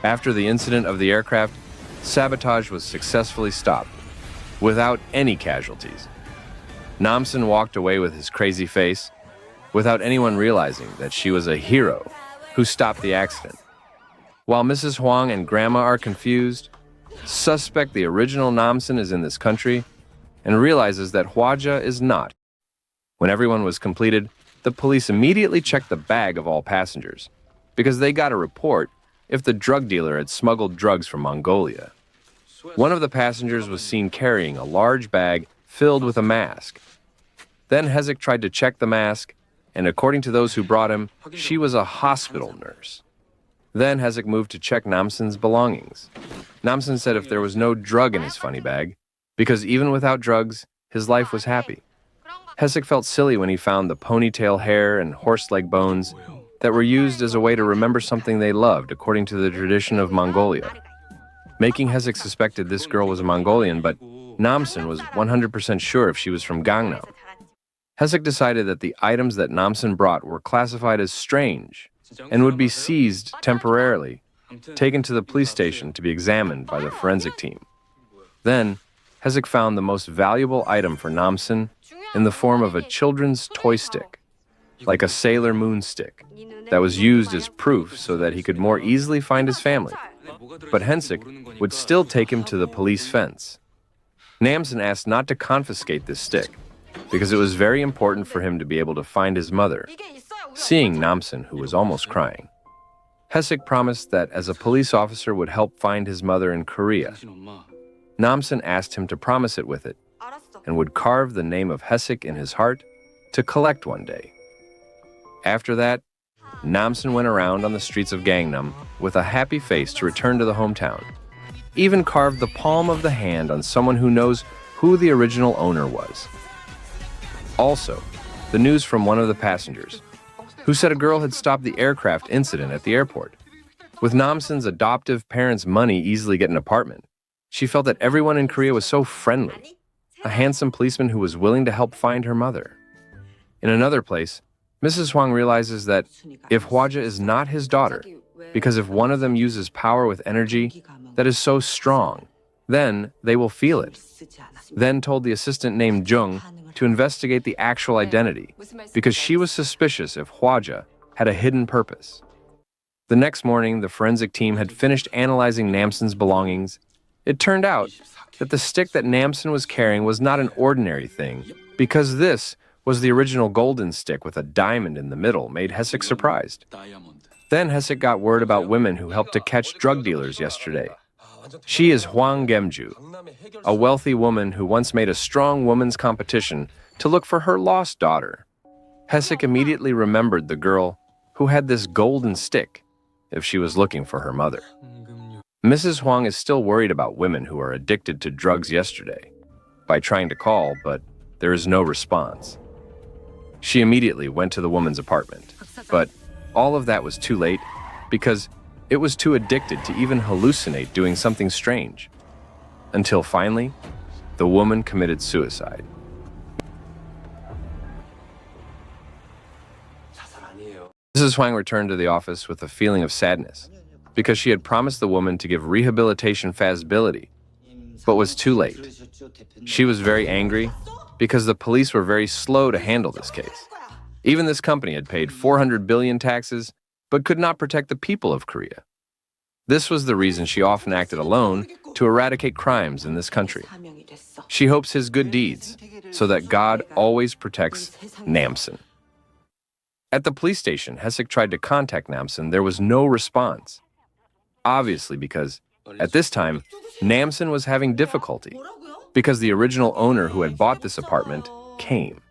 After the incident of the aircraft, sabotage was successfully stopped, without any casualties. Namsun walked away with his crazy face, without anyone realizing that she was a hero who stopped the accident. While Mrs. Huang and Grandma are confused, suspect the original Namsun is in this country and realizes that Hwaja is not. When everyone was completed, the police immediately checked the bag of all passengers because they got a report if the drug dealer had smuggled drugs from Mongolia. One of the passengers was seen carrying a large bag filled with a mask. Then Hezek tried to check the mask, and according to those who brought him, she was a hospital nurse. Then Hezek moved to check Namsun's belongings. Namsun said if there was no drug in his funny bag, because even without drugs, his life was happy. Hezek felt silly when he found the ponytail hair and horse leg bones that were used as a way to remember something they loved according to the tradition of Mongolia. Making Hezek suspected this girl was a Mongolian, but Namsun was 100% sure if she was from Gangnam. Hezek decided that the items that Namsun brought were classified as strange and would be seized temporarily, taken to the police station to be examined by the forensic team. Then, Hezek found the most valuable item for Namsun in the form of a children's toy stick, like a Sailor Moon stick, that was used as proof so that he could more easily find his family. But Hezek would still take him to the police fence. Namsun asked not to confiscate this stick, because it was very important for him to be able to find his mother. Seeing Namsun, who was almost crying, Hezek promised that as a police officer would help find his mother in Korea. Namsun asked him to promise it with it, and would carve the name of Hezek in his heart to collect one day. After that, Namsun went around on the streets of Gangnam with a happy face to return to the hometown. Even carved the palm of the hand on someone who knows who the original owner was. Also, the news from one of the passengers, who said a girl had stopped the aircraft incident at the airport. With Namsun's adoptive parents' money easily get an apartment, she felt that everyone in Korea was so friendly, a handsome policeman who was willing to help find her mother. In another place, Mrs. Huang realizes that if Hwaja is not his daughter, because if one of them uses power with energy that is so strong, then they will feel it. Then told the assistant named Jung to investigate the actual identity, because she was suspicious if Hwaja had a hidden purpose. The next morning, the forensic team had finished analyzing Namsun's belongings. It turned out that the stick that Namsun was carrying was not an ordinary thing, because this was the original golden stick with a diamond in the middle, made Hezek surprised. Then Hezek got word about women who helped to catch drug dealers yesterday. She is Hwang Gemju, a wealthy woman who once made a strong women's competition to look for her lost daughter. Hezek immediately remembered the girl who had this golden stick if she was looking for her mother. Mrs. Huang is still worried about women who are addicted to drugs yesterday by trying to call, but there is no response. She immediately went to the woman's apartment, but all of that was too late because it was too addicted to even hallucinate doing something strange. Until finally, the woman committed suicide. Mrs. Huang returned to the office with a feeling of sadness because she had promised the woman to give rehabilitation feasibility, but was too late. She was very angry because the police were very slow to handle this case. Even this company had paid 400 billion taxes, but could not protect the people of Korea. This was the reason she often acted alone to eradicate crimes in this country. She hopes his good deeds, so that God always protects Namsun. At the police station, Hezek tried to contact Namsun. There was no response. Obviously because, at this time, Namsun was having difficulty, because the original owner who had bought this apartment came.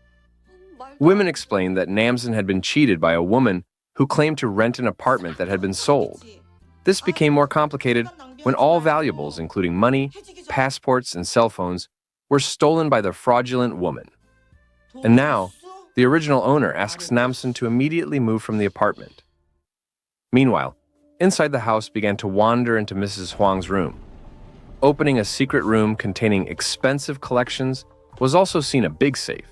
Women explained that Namsun had been cheated by a woman who claimed to rent an apartment that had been sold. This became more complicated when all valuables, including money, passports, and cell phones, were stolen by the fraudulent woman. And now, the original owner asks Namsun to immediately move from the apartment. Meanwhile, inside the house began to wander into Mrs. Huang's room. Opening a secret room containing expensive collections was also seen a big safe.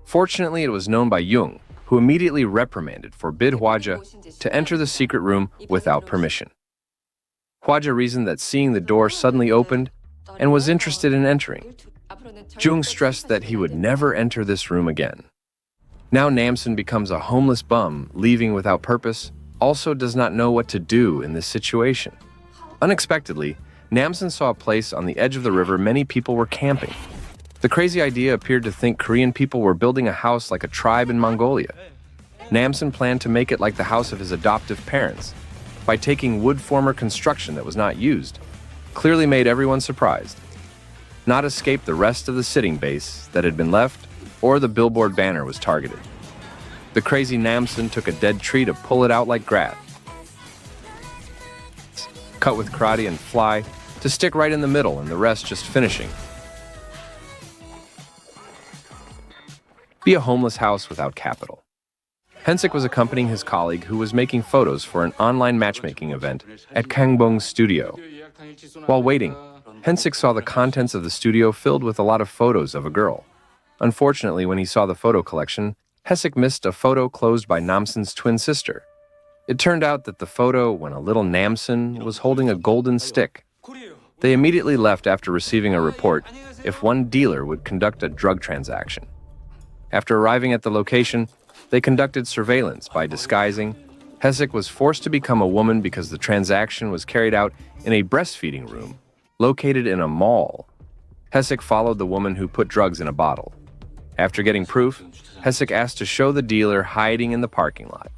Fortunately, it was known by Jung, who immediately reprimanded, forbid Hwaja to enter the secret room without permission. Hwaja reasoned that seeing the door suddenly opened and was interested in entering. Jung stressed that he would never enter this room again. Now Namsun becomes a homeless bum, leaving without purpose, also does not know what to do in this situation. Unexpectedly, Namsun saw a place on the edge of the river many people were camping. The crazy idea appeared to think Korean people were building a house like a tribe in Mongolia. Namsun planned to make it like the house of his adoptive parents by taking wood former construction that was not used, clearly made everyone surprised. Not escape the rest of the sitting base that had been left, or the billboard banner was targeted. The crazy Namsun took a dead tree to pull it out like grass, cut with karate and fly to stick right in the middle and the rest just finishing. Be a homeless house without capital. Hensik was accompanying his colleague who was making photos for an online matchmaking event at Kangbong's studio. While waiting, Hensik saw the contents of the studio filled with a lot of photos of a girl. Unfortunately, when he saw the photo collection, Hensik missed a photo closed by Namsun's twin sister. It turned out that the photo when a little Namsun was holding a golden stick. They immediately left after receiving a report if one dealer would conduct a drug transaction. After arriving at the location, they conducted surveillance by disguising. Hensik was forced to become a woman because the transaction was carried out in a breastfeeding room located in a mall. Hensik followed the woman who put drugs in a bottle. After getting proof, Hensik asked to show the dealer hiding in the parking lot.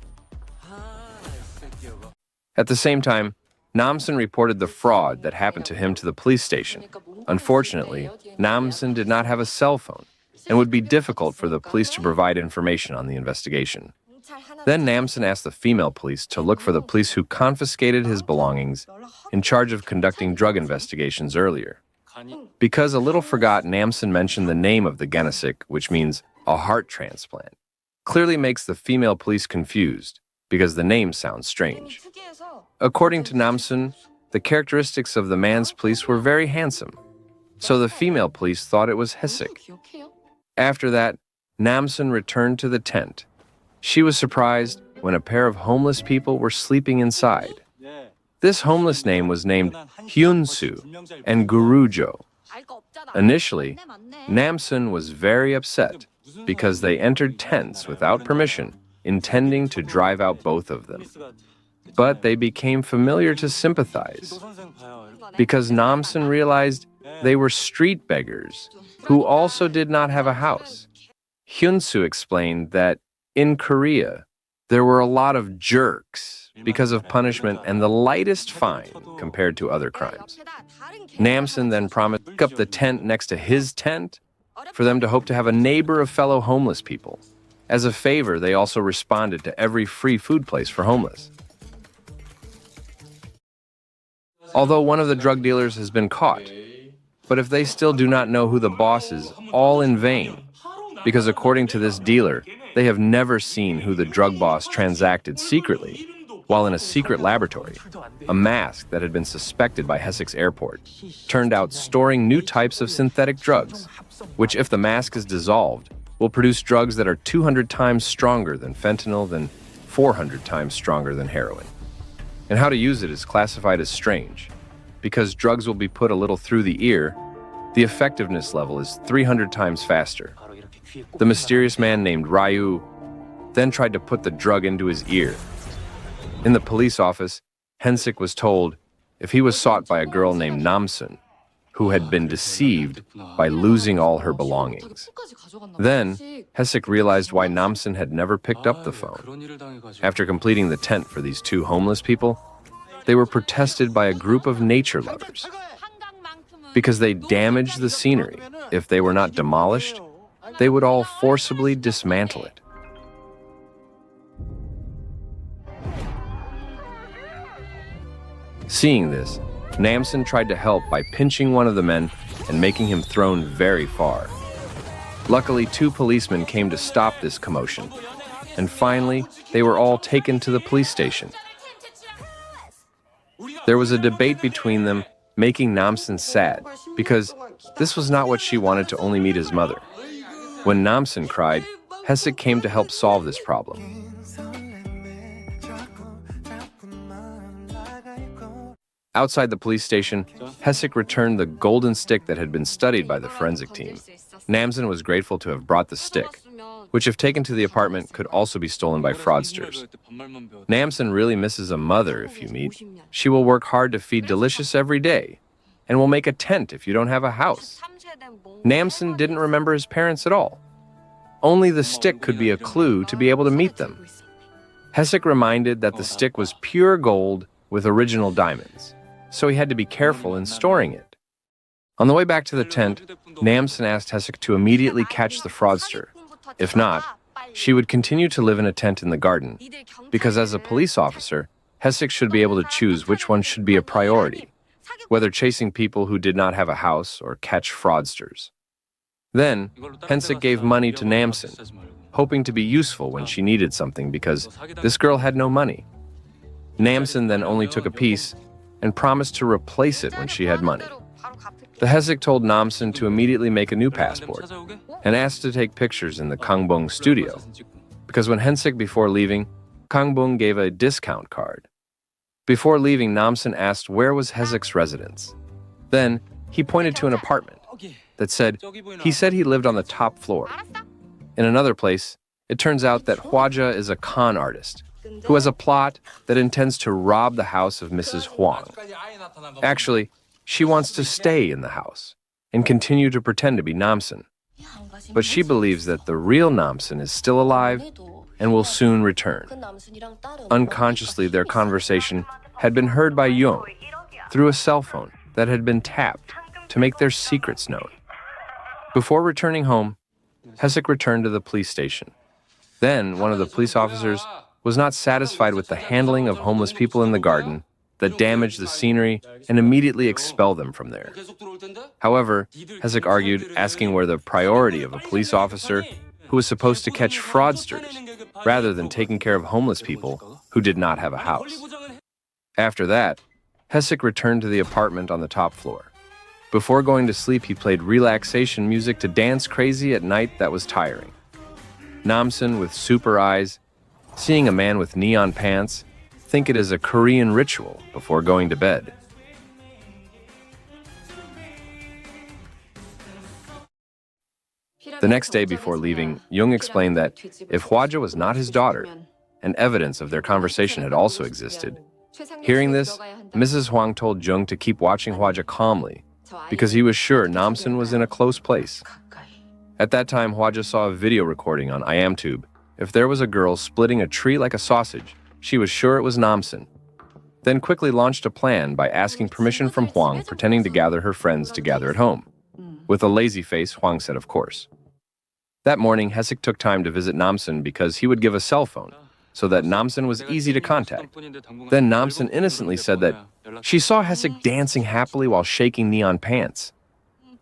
At the same time, Namsun reported the fraud that happened to him to the police station. Unfortunately, Namsun did not have a cell phone and would be difficult for the police to provide information on the investigation. Then Namsun asked the female police to look for the police who confiscated his belongings in charge of conducting drug investigations earlier. Because a little forgot, Namsun mentioned the name of the genesik, which means a heart transplant. Clearly makes the female police confused because the name sounds strange. According to Namsun, the characteristics of the man's police were very handsome, so the female police thought it was Hensik. After that, Namsun returned to the tent. She was surprised when a pair of homeless people were sleeping inside. This homeless name was named Hyunsu and Gurujo. Initially, Namsun was very upset because they entered tents without permission, intending to drive out both of them. But they became familiar to sympathize because Namsun realized they were street beggars who also did not have a house. Hyunsu explained that in Korea, there were a lot of jerks because of punishment and the lightest fine compared to other crimes. Namsun then promised to pick up the tent next to his tent for them to hope to have a neighbor of fellow homeless people. As a favor, they also responded to every free food place for homeless. Although one of the drug dealers has been caught, but if they still do not know who the boss is, all in vain, because according to this dealer, they have never seen who the drug boss transacted secretly while in a secret laboratory. A mask that had been suspected by Hensik's airport turned out storing new types of synthetic drugs, which if the mask is dissolved, will produce drugs that are 200 times stronger than fentanyl, than 400 times stronger than heroin. And how to use it is classified as strange. Because drugs will be put a little through the ear, the effectiveness level is 300 times faster. The mysterious man named Ryu then tried to put the drug into his ear. In the police office, Hensik was told if he was sought by a girl named Namsun, who had been deceived by losing all her belongings. Then, Hensik realized why Namsun had never picked up the phone. After completing the tent for these two homeless people, they were protested by a group of nature lovers. Because they damaged the scenery, if they were not demolished, they would all forcibly dismantle it. Seeing this, Namsun tried to help by pinching one of the men and making him thrown very far. Luckily, two policemen came to stop this commotion, and finally, they were all taken to the police station. There was a debate between them, making Namsun sad, because this was not what she wanted to only meet his mother. When Namsun cried, Hensik came to help solve this problem. Outside the police station, Hesek returned the golden stick that had been studied by the forensic team. Namsun was grateful to have brought the stick, which if taken to the apartment could also be stolen by fraudsters. Namsun really misses a mother if you meet. She will work hard to feed delicious every day, and will make a tent if you don't have a house. Namsun didn't remember his parents at all. Only the stick could be a clue to be able to meet them. Hesek reminded that the stick was pure gold with original diamonds, so he had to be careful in storing it. On the way back to the tent, Namsun asked Hesek to immediately catch the fraudster. If not, she would continue to live in a tent in the garden, because as a police officer, Hesek should be able to choose which one should be a priority, whether chasing people who did not have a house or catch fraudsters. Then, Hesek gave money to Namsun, hoping to be useful when she needed something because this girl had no money. Namsun then only took a piece and promised to replace it when she had money. The Hesek told Namsun to immediately make a new passport and asked to take pictures in the Kangbong studio, because when Hesek before leaving, Kangbong gave a discount card. Before leaving, Namsun asked where was Hesek's residence. Then, he pointed to an apartment that said he lived on the top floor. In another place, it turns out that Hwaja is a con artist who has a plot that intends to rob the house of Mrs. Huang. Actually, she wants to stay in the house and continue to pretend to be Namsun. But she believes that the real Namsun is still alive and will soon return. Unconsciously, their conversation had been heard by Young through a cell phone that had been tapped to make their secrets known. Before returning home, Hesek returned to the police station. Then, one of the police officers was not satisfied with the handling of homeless people in the garden that damaged the scenery and immediately expelled them from there. However, Hesek argued, asking where the priority of a police officer who was supposed to catch fraudsters rather than taking care of homeless people who did not have a house. After that, Hesek returned to the apartment on the top floor. Before going to sleep, he played relaxation music to dance crazy at night that was tiring. Namsun, with super eyes, seeing a man with neon pants, think it is a Korean ritual before going to bed. The next day before leaving, Jung explained that if Hwaja was not his daughter, and evidence of their conversation had also existed. Hearing this, Mrs. Huang told Jung to keep watching Hwaja calmly, because he was sure Namsun was in a close place. At that time, Hwaja saw a video recording on IamTube. If there was a girl splitting a tree like a sausage, she was sure it was Namsun. Then quickly launched a plan by asking permission from Huang, pretending to gather her friends to gather at home. With a lazy face, Huang said of course. That morning, Hesek took time to visit Namsun because he would give a cell phone, so that Namsun was easy to contact. Then Namsun innocently said that she saw Hesek dancing happily while shaking neon pants.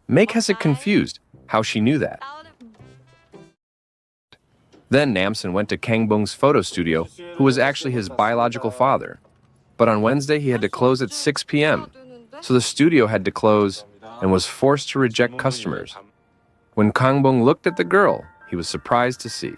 Make Hesek confused how she knew that. Then Namsun went to Kangbong's photo studio, who was actually his biological father. But on Wednesday, he had to close at 6 p.m., so the studio had to close and was forced to reject customers. When Kangbong looked at the girl, he was surprised to see